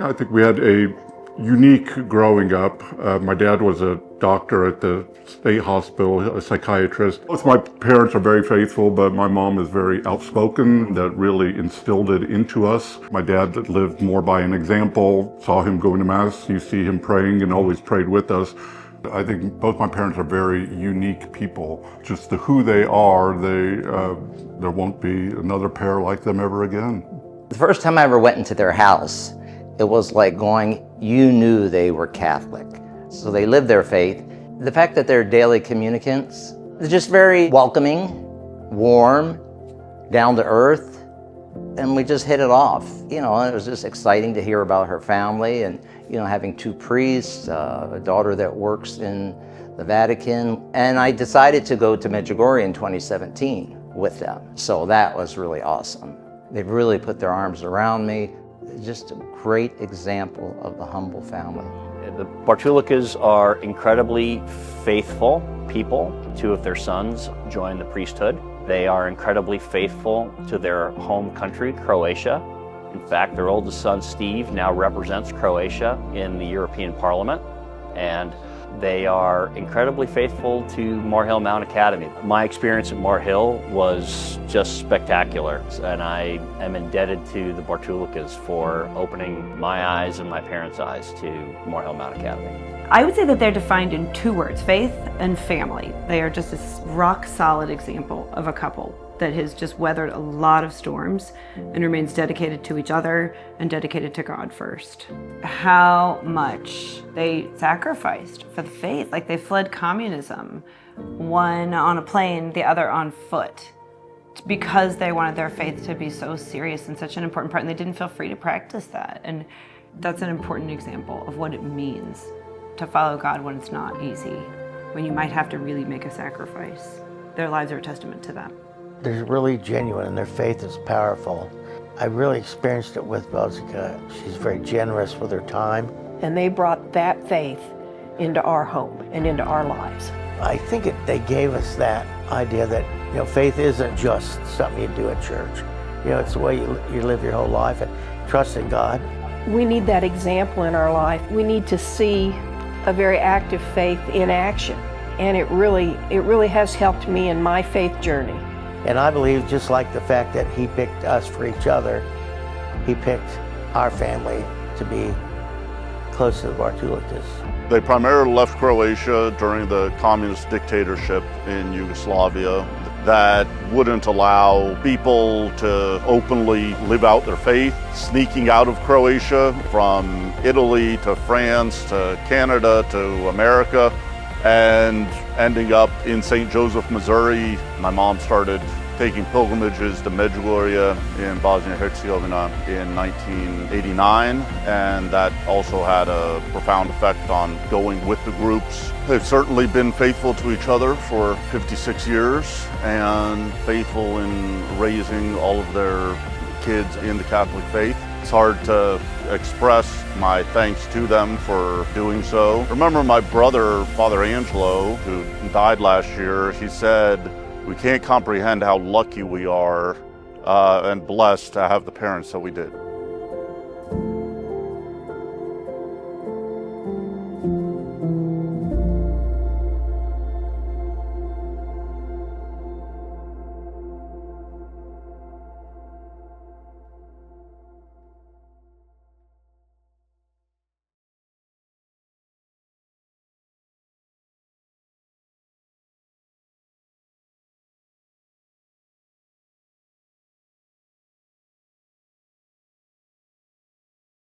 I think we had a unique growing up. My dad was a doctor at the state hospital, a psychiatrist. Both my parents are very faithful, but my mom is very outspoken. That really instilled it into us. My dad lived more by an example, saw him going to Mass. You see him praying and always prayed with us. I think both my parents are very unique people. Just who they are, there won't be another pair like them ever again. The first time I ever went into their house, it was like going, you knew they were Catholic. So they lived their faith. The fact that they're daily communicants, they're just very welcoming, warm, down to earth, and we just hit it off. You know, it was just exciting to hear about her family and, you know, having two priests, a daughter that works in the Vatican. And I decided to go to Medjugorje in 2017 with them. So that was really awesome. They've really put their arms around me. Just a great example of the humble family. The Bartulicas are incredibly faithful people. Two of their sons joined the priesthood. They are incredibly faithful to their home country, Croatia. In fact, their oldest son, Steve, now represents Croatia in the European Parliament. And they are incredibly faithful to Maur Hill Mount Academy. My experience at Maur Hill was just spectacular, and I am indebted to the Bartulicas for opening my eyes and my parents' eyes to Maur Hill Mount Academy. I would say that they're defined in two words, faith and family. They are just a rock-solid example of a couple that has just weathered a lot of storms and remains dedicated to each other and dedicated to God first. How much they sacrificed for the faith, like they fled communism, one on a plane, the other on foot, because they wanted their faith to be so serious and such an important part, and they didn't feel free to practice that. And that's an important example of what it means to follow God when it's not easy, when you might have to really make a sacrifice. Their lives are a testament to that. They're really genuine and their faith is powerful. I really experienced it with Bozica. She's very generous with her time. And they brought that faith into our home and into our lives. I think they gave us that idea that, you know, faith isn't just something you do at church. You know, it's the way you live your whole life and trust in God. We need that example in our life. We need to see a very active faith in action. And it really has helped me in my faith journey. And I believe, just like the fact that he picked us for each other, he picked our family to be close to the Bartulicas. They primarily left Croatia during the communist dictatorship in Yugoslavia that wouldn't allow people to openly live out their faith, sneaking out of Croatia from Italy to France to Canada to America, and ending up in St. Joseph, Missouri. My mom started taking pilgrimages to Medjugorje in Bosnia-Herzegovina in 1989, and that also had a profound effect on going with the groups. They've certainly been faithful to each other for 56 years and faithful in raising all of their kids in the Catholic faith. It's hard to express my thanks to them for doing so. I remember my brother, Father Angelo, who died last year, he said, "We can't comprehend how lucky we are and blessed to have the parents that we did."